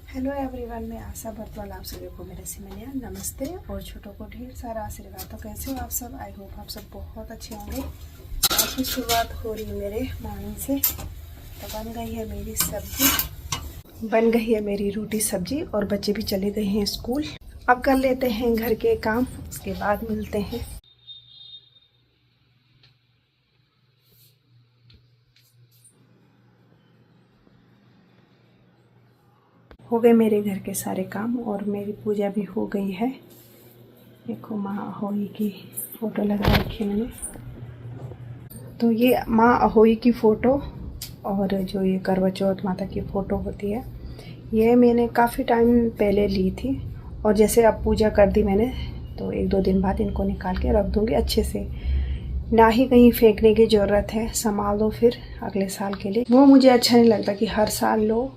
Hello everyone, मैं आशा बरतवाल आप सभी को मेरे सिमनिया नमस्ते और छोटों को ढेर सारा आशीर्वाद। तो कैसे हो आप सब? आई होप आप सब बहुत अच्छे होंगे। आज की शुरुआत हो रही है मेरे मॉर्निंग से। तो बन गई है मेरी सब्जी, बन गई है मेरी रोटी सब्जी और बच्चे भी चले गए हैं स्कूल। अब कर लेते हैं घर के काम, उसके बाद मिलते हैं। हो गए मेरे घर के सारे काम और मेरी पूजा भी हो गई है। देखो माँ अहोई की फ़ोटो लगा रखी है मैंने। तो ये माँ अहोई की फ़ोटो और जो ये करवा चौथ माता की फ़ोटो होती है, ये मैंने काफ़ी टाइम पहले ली थी। और जैसे अब पूजा कर दी मैंने, तो 1-2 दिन बाद इनको निकाल के रख दूँगी अच्छे से। ना ही कहीं फेंकने की ज़रूरत है, संभाल दो फिर अगले साल के लिए। वो मुझे अच्छा नहीं लगता कि हर साल लो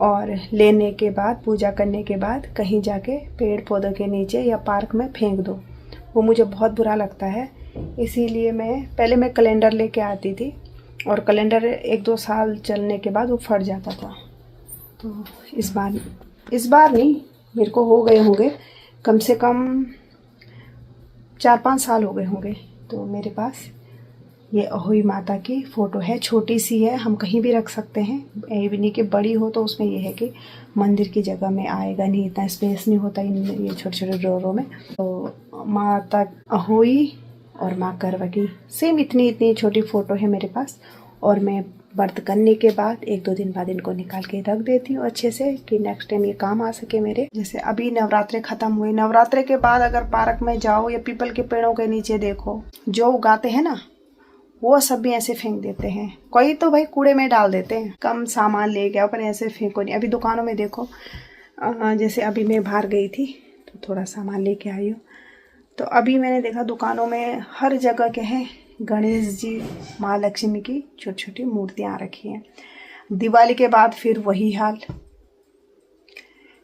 और लेने के बाद, पूजा करने के बाद कहीं जाके पेड़ पौधों के नीचे या पार्क में फेंक दो। वो मुझे बहुत बुरा लगता है। इसीलिए पहले मैं कैलेंडर लेके आती थी और कैलेंडर 1-2 साल चलने के बाद वो फट जाता था। तो इस बार नहीं, मेरे को हो गए होंगे कम से कम 4-5 साल हो गए होंगे। तो मेरे पास ये अहोई माता की फ़ोटो है, छोटी सी है, हम कहीं भी रख सकते हैं। ये भी नहीं कि बड़ी हो, तो उसमें ये है कि मंदिर की जगह में आएगा नहीं, इतना स्पेस नहीं होता इन ये छोटे छोटे ड्रॉरों में। तो माता अहोई और माँ करवा की सेम इतनी छोटी फ़ोटो है मेरे पास। और मैं व्रत करने के बाद 1-2 दिन बाद इनको निकाल के रख देती हूँ अच्छे से, कि नेक्स्ट टाइम ये काम आ सके मेरे। जैसे अभी नवरात्रे ख़त्म हुए, नवरात्रे के बाद अगर पार्क में जाओ या पीपल के पेड़ों के नीचे देखो, जो उगाते हैं ना, वो सब भी ऐसे फेंक देते हैं। कोई तो भाई कूड़े में डाल देते हैं, कम सामान ले गया पर ऐसे फेंको नहीं। अभी दुकानों में देखो, जैसे अभी मैं बाहर गई थी तो थोड़ा सामान लेके आई हूँ, तो अभी मैंने देखा दुकानों में हर जगह के हैं गणेश जी, माँ लक्ष्मी की छोटी छोटी मूर्तियाँ रखी हैं। दिवाली के बाद फिर वही हाल।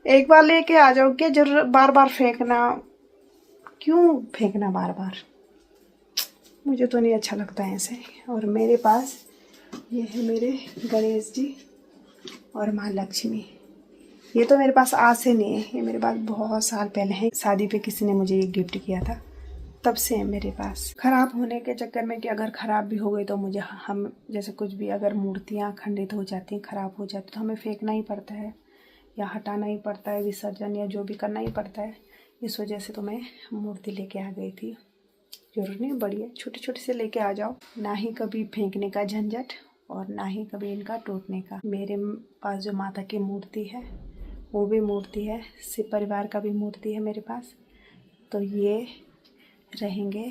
एक बार लेके आ जाओ, क्या जरूर बार बार फेंकना? क्यों फेंकना बार बार? मुझे तो नहीं अच्छा लगता है ऐसे। और मेरे पास ये है मेरे गणेश जी और माँ लक्ष्मी। ये तो मेरे पास आज से नहीं है, ये मेरे पास बहुत साल पहले है। शादी पे किसी ने मुझे ये गिफ्ट किया था, तब से है मेरे पास। खराब होने के चक्कर में कि अगर ख़राब भी हो गई तो मुझे, हम जैसे कुछ भी अगर मूर्तियाँ खंडित हो जाती हैं, ख़राब हो जाती, तो हमें फेंकना ही पड़ता है या हटाना ही पड़ता है, विसर्जन या जो भी करना ही पड़ता है। इस वजह से तो मैं मूर्ति लेके आ गई थी। जरूर नहीं, बढ़िया छोटे छोटे से लेके आ जाओ, ना ही कभी फेंकने का झंझट और ना ही कभी इनका टूटने का। मेरे पास जो माता की मूर्ति है वो भी मूर्ति है, शिव परिवार का भी मूर्ति है मेरे पास। तो ये रहेंगे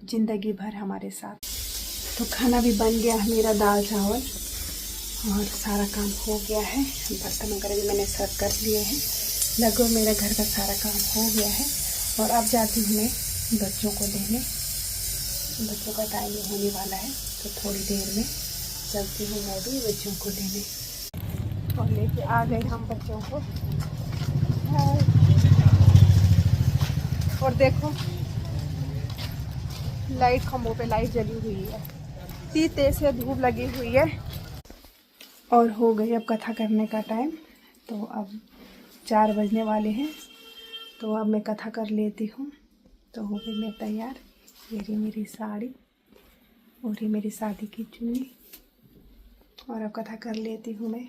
ज़िंदगी भर हमारे साथ। तो खाना भी बन गया है मेरा, दाल चावल और सारा काम हो गया है। बर्तन वगैरह भी मैंने सर्व कर लिए हैं। लगभग मेरा घर का सारा काम हो गया है। और अब जाती हूँ मैं बच्चों को लेने। बच्चों का टाइम होने वाला है, तो थोड़ी देर में चलती हूँ मैं भी बच्चों को लेने। और लेके आ गए हम बच्चों को। और देखो लाइट, खंभों पे लाइट जली हुई है, इतनी तेज से धूप लगी हुई है। और हो गई अब कथा करने का टाइम। तो अब 4 बजने वाले हैं, तो अब मैं कथा कर लेती हूँ। तो हो गई मैं तैयार। ये रही मेरी साड़ी और ये मेरी शादी की चुन्नी, और अब कथा कर लेती हूँ मैं।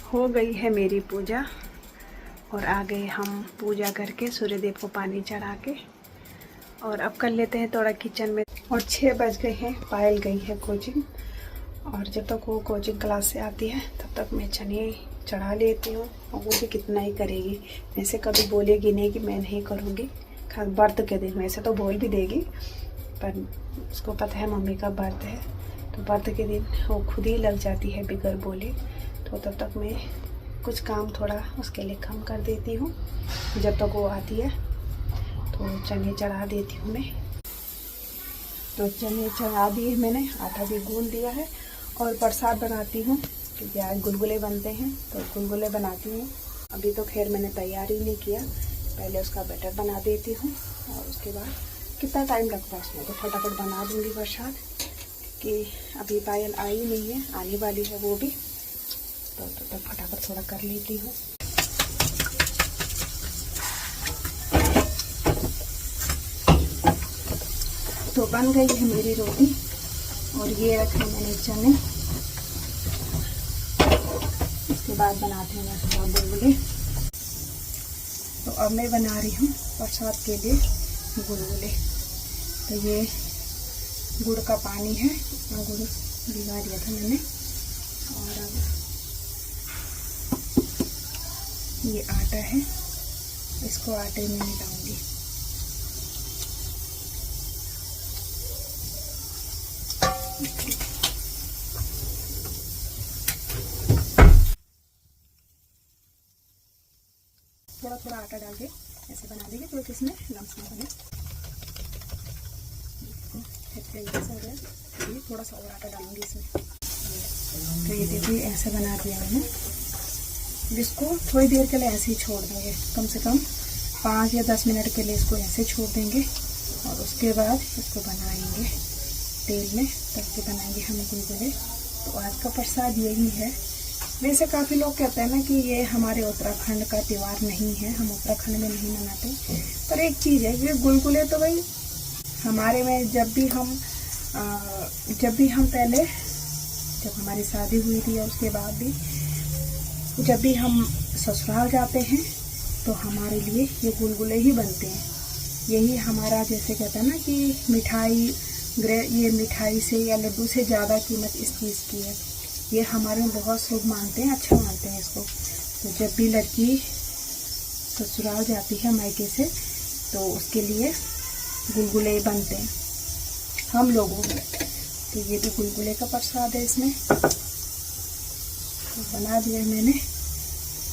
हो गई है मेरी पूजा और आ गए हम पूजा करके सूर्यदेव को पानी चढ़ा के। और अब कर लेते हैं थोड़ा किचन में। और 6 बज गए हैं, पायल गई है कोचिंग, और जब तक वो कोचिंग क्लास से आती है तब तक मैं चने चढ़ा लेती हूँ। और वो भी कितना ही करेगी, वैसे कभी बोलेगी नहीं कि मैं नहीं करूँगी। खास व्रत के दिन वैसे तो बोल भी देगी, पर उसको पता है मम्मी का व्रत है, तो व्रत के दिन वो खुद ही लग जाती है बिगर बोले। तो तब तक मैं कुछ काम थोड़ा उसके लिए कम कर देती हूँ। जब तक वो आती है तो चने चढ़ा देती हूँ मैं। तो चने चढ़ा दिए मैंने, आटा भी गूंद दिया है और प्रसाद बनाती हूँ क्योंकि आज गुलगुले बनते हैं तो गुलगुले बनाती हूँ। अभी तो खैर मैंने तैयारी नहीं किया, पहले उसका बैटर बना देती हूँ और उसके बाद कितना टाइम लगता है उसमें, तो फटाफट बना दूँगी प्रसाद। कि अभी पायल आई नहीं है, आने वाली है वो भी, तो फटाफट थोड़ा कर लेती हूँ। तो बन गई है मेरी रोटी और ये रखे मैंने चने। इसके बाद बनाते हैं थोड़ा गुलगुले। तो अब मैं बना रही हूँ प्रसाद के लिए गुलगुले। तो ये गुड़ का पानी है, गुड़ भिगा दिया था मैंने, और अब ये आटा है, इसको आटे में मिलाऊंगी। थोड़ा थोड़ा आटा डाल के ऐसे बना देंगे तो इसमें लम्स ना बने। ये थोड़ा सा और आटा डालूंगी इसमें। तो ये देखिए ऐसे बना दिया मैंने। इसको थोड़ी देर के लिए ऐसे ही छोड़ देंगे, कम से कम 5 या 10 मिनट के लिए इसको ऐसे छोड़ देंगे और उसके बाद इसको बनाएंगे तेल में, तब के बनाएंगे हम गुलगुले। तो आज का प्रसाद यही है। वैसे काफ़ी लोग कहते हैं ना कि ये हमारे उत्तराखंड का त्यौहार नहीं है, हम उत्तराखंड में नहीं मनाते, पर एक चीज़ है, ये गुलगुले तो भाई हमारे में जब भी हम पहले, जब हमारी शादी हुई थी और उसके बाद भी जब भी हम ससुराल जाते हैं तो हमारे लिए ये गुलगुले ही बनते हैं। यही हमारा, जैसे कहते हैं ना कि मिठाई, ये मिठाई से या लड्डू से ज़्यादा कीमत इस चीज़ की है। ये हमारे में बहुत शुभ मानते हैं, अच्छा मानते हैं इसको। तो जब भी लड़की ससुराल जाती है मायके से तो उसके लिए गुलगुले बनते हैं हम लोगों में। तो ये भी गुलगुले का प्रसाद है इसमें। तो बना दिया मैंने,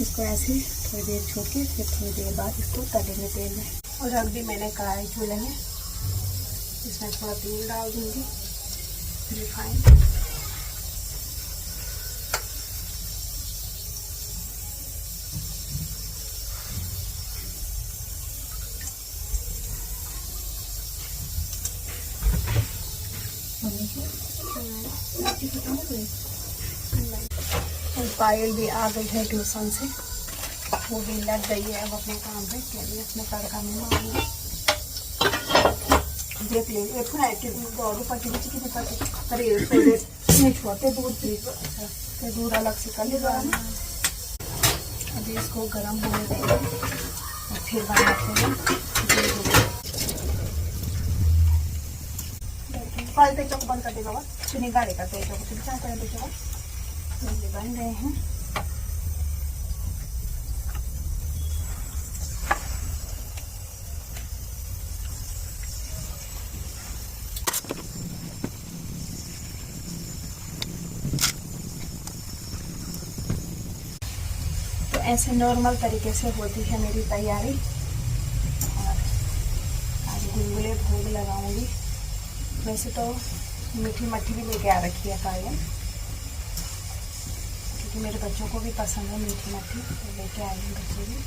इसको ऐसे थोड़ी देर छोड़ के फिर थोड़ी देर बाद इसको तलेंगे तेल में। और रख दी मैंने कढ़ाई चूल्हे में, इसमें थोड़ा तेल डाल दूँगी रिफाइंड। और पायल भी आ गई है ट्यूशन से, वो भी लग गई है अब अपने काम पे। चलिए अपने तड़का में मारूंगी, देख लीजिए। दौड़ू पटी कितनी पटी, अरे थोड़े छोटे दूध तो दूध अलग से कर लेगा। अभी इसको गर्म होने देंगे और फिर बनाते हैं। कल तेल चौक बंद कर देगा, चुनी गाड़ी का तेल चौक क्या कर देगा। बन गए हैं। तो ऐसे नॉर्मल तरीके से होती है मेरी तैयारी। और आज गुलगुले भोग लगाऊंगी। वैसे तो मीठी मट्ठी भी लेके आ रखी है पायल, क्योंकि मेरे बच्चों को भी पसंद है मीठी मट्ठी, तो लेके आए हैं बच्चे भी।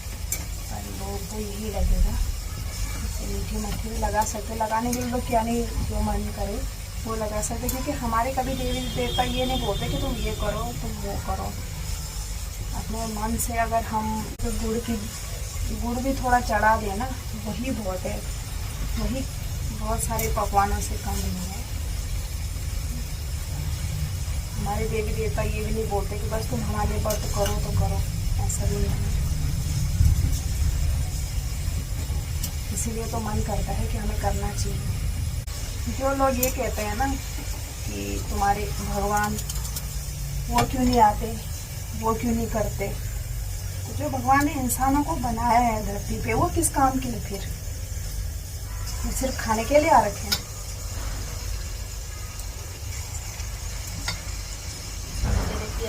पर लोग तो यही लगेगा, इससे मीठी मट्ठी भी लगा सकते, लगाने के लिए लोग क्या नहीं जो मन करे वो लगा सकते। क्योंकि हमारे कभी देवी देवता ये नहीं बोलते कि तुम ये करो तुम वो करो। अपने मन से अगर हम तो गुड़ भी थोड़ा चढ़ा दें ना, वही बहुत है, वही बहुत सारे पकवानों से कम नहीं है। हमारे देवी देवता ये भी नहीं बोलते कि बस तुम हमारे व्रत करो तो करो, ऐसा भी नहीं है। इसीलिए तो मन करता है कि हमें करना चाहिए। जो लोग ये कहते हैं ना कि तुम्हारे भगवान वो क्यों नहीं आते, वो क्यों नहीं करते, तो जो भगवान ने इंसानों को बनाया है धरती पे, वो किस काम के लिए फिर वो सिर्फ खाने के लिए आ रखे हैं।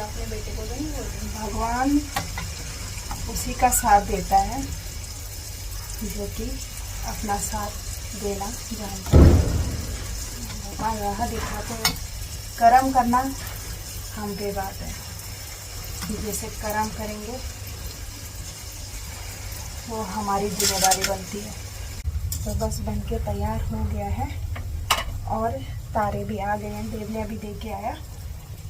अपने बेटे को तो नहीं बोलती, भगवान उसी का साथ देता है जो कि अपना साथ देना जानता है। भगवान राह दिखाते हैं, कर्म करना हम पे बात है, जैसे कर्म करेंगे वो हमारी जिम्मेदारी बनती है। तो बस बनके तैयार हो गया है और तारे भी आ गए हैं, देव ने अभी दे के आया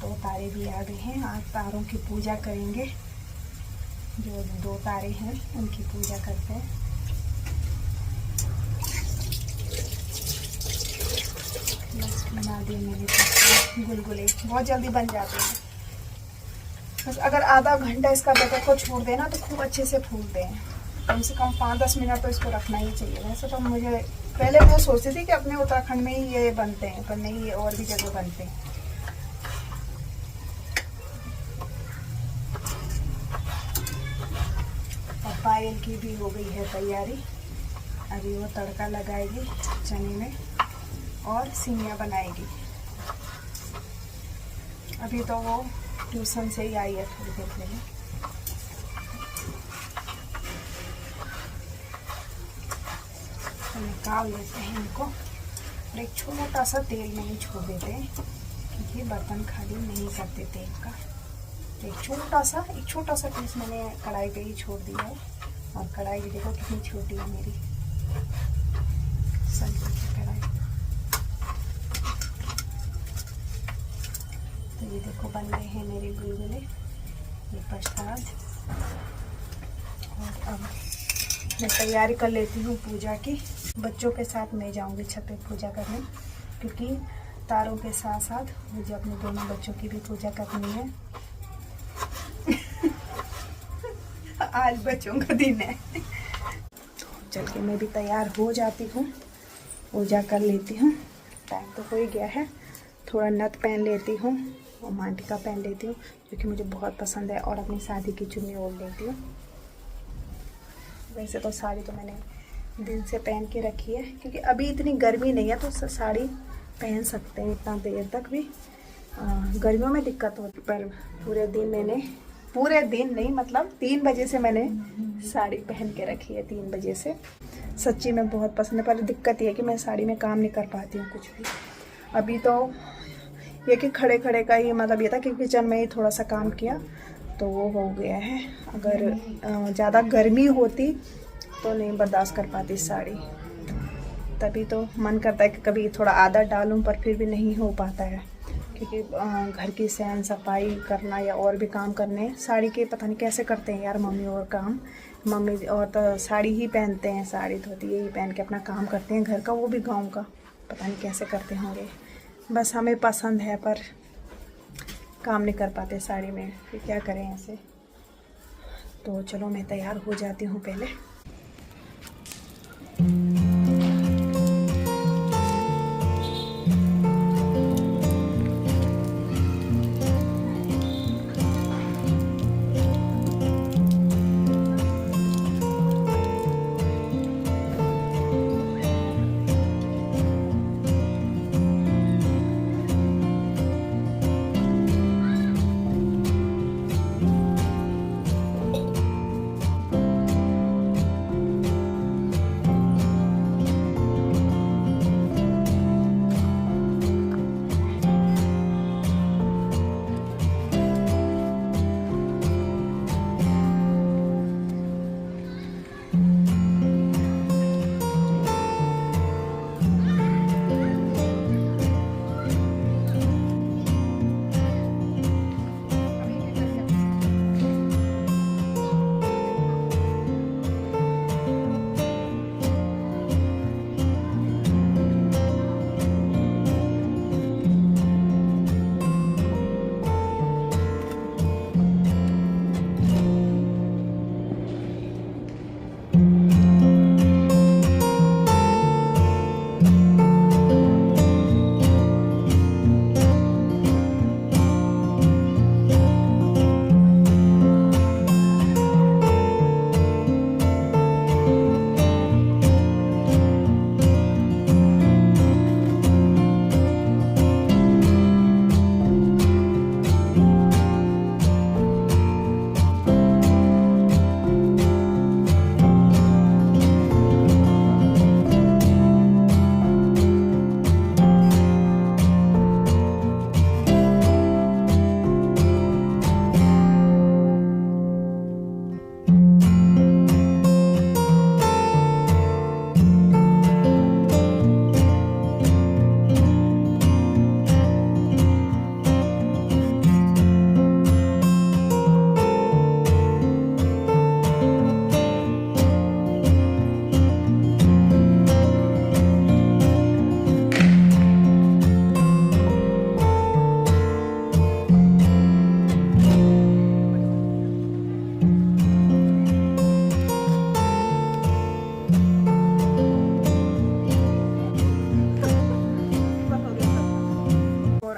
तो तारे भी आ गए हैं। आज तारों की पूजा करेंगे, जो 2 तारे हैं उनकी पूजा करते हैं। बस बना दिए मैंने गुलगुले, बहुत जल्दी बन जाते हैं। बस अगर आधा घंटा इसका बैटर को छोड़ देना तो खूब अच्छे से फूलते हैं। कम से कम 5-10 मिनट तो इसको रखना ही चाहिए। वैसे तो मुझे पहले मैं सोचती थी कि अपने उत्तराखंड में ही ये बनते हैं, पर नहीं, ये और भी जगह बनते हैं। और पायल की भी हो गई है तैयारी, अभी वो तड़का लगाएगी चने में और सिंगियाँ बनाएगी। अभी तो वो ट्यूशन से ही आई है थोड़ी देर पहले। तो निकाल लेते हैं इनको और एक छोटा सा तेल में ही छोड़ देते हैं, क्योंकि बर्तन खाली नहीं करते तेल का। एक छोटा सा पीस मैंने कढ़ाई पे ही छोड़ दिया है। और कढ़ाई भी देखो कितनी छोटी है मेरी, सब्जी की कढ़ाई। तो ये देखो बन गए हैं मेरे गुलगुले, ये प्रसाद। और अब मैं तैयारी कर लेती हूँ पूजा की। बच्चों के साथ मैं जाऊँगी छत पे पूजा करने, क्योंकि तारों के साथ साथ मुझे अपने दोनों बच्चों की भी पूजा करनी है। आज बच्चों का दिन है। तो चल के मैं भी तैयार हो जाती हूँ, पूजा कर लेती हूँ। टाइम तो हो ही गया है। थोड़ा नथ पहन लेती हूँ और मांटिका पहन लेती हूँ, क्योंकि मुझे बहुत पसंद है, और अपनी शादी की चुन्नी ओढ़ लेती हूँ। वैसे तो साड़ी तो मैंने दिन से पहन के रखी है, क्योंकि अभी इतनी गर्मी नहीं है तो साड़ी पहन सकते हैं इतना देर तक भी। गर्मियों में दिक्कत होती, पर पूरे दिन नहीं, मतलब 3 बजे से मैंने साड़ी पहन के रखी है। 3 बजे से सच्ची में बहुत पसंद है, पर दिक्कत ये है कि मैं साड़ी में काम नहीं कर पाती हूँ कुछ भी। अभी तो ये कि खड़े खड़े का ही मतलब ये था कि किचन में ही थोड़ा सा काम किया तो वो हो गया है। अगर ज़्यादा गर्मी होती तो नहीं बर्दाश्त कर पाती साड़ी, तभी तो मन करता है कि कभी थोड़ा आदत डालूं, पर फिर भी नहीं हो पाता है, क्योंकि घर की सैन सफाई करना या और भी काम करने, साड़ी के पता नहीं कैसे करते हैं यार मम्मी और काम। मम्मी और तो साड़ी ही पहनते हैं, साड़ी धोती यही पहन के अपना काम करते हैं घर का, वो भी गाँव का, पता नहीं कैसे करते होंगे। बस हमें पसंद है पर काम नहीं कर पाते साड़ी में, फिर क्या करें ऐसे। तो चलो मैं तैयार हो जाती हूँ पहले।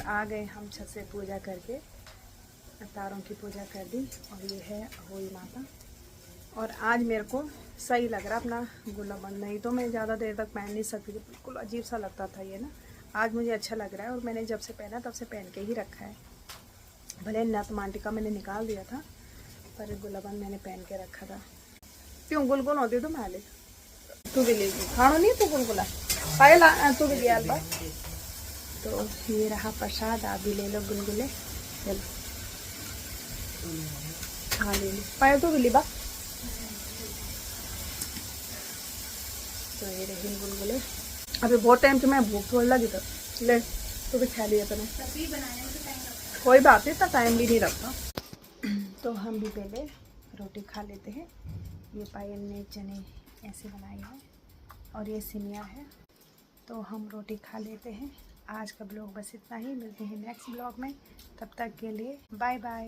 आ गए हम छत से पूजा करके, तारों की पूजा कर दी। और ये है अहोई माता। और आज मेरे को सही लग रहा अपना गुलाबंद, नहीं तो मैं ज़्यादा देर तक पहन नहीं सकती थी, बिल्कुल अजीब सा लगता था ये ना। आज मुझे अच्छा लग रहा है और मैंने जब से पहना तब से पहन के ही रखा है। भले नथ मांटिका मैंने निकाल दिया था, पर गुलाबंद मैंने पहन के रखा था। क्यों गुलगुल होती तो मैं ले तू भी ले खानो नहीं तू गुलगुला पायल तू भी लिया अलबा। तो ये रहा प्रसाद, आप भी ले लो गुलगुले। चलो हाँ ले लो पायल तू भी ली बा। तो ये रही गुलगुले। अभी बहुत टाइम से मैं भूख थोड़ी लगी तो ले तू भी खा लिया तूने। कोई बात नहीं, इतना टाइम भी नहीं रखता। तो हम भी पहले रोटी खा लेते हैं। ये पायल ने चने ऐसे बनाए हैं और ये सिमिया है, तो हम रोटी खा लेते हैं। आज का ब्लॉग बस इतना ही, मिलते हैं नेक्स्ट ब्लॉग में। तब तक के लिए बाय बाय।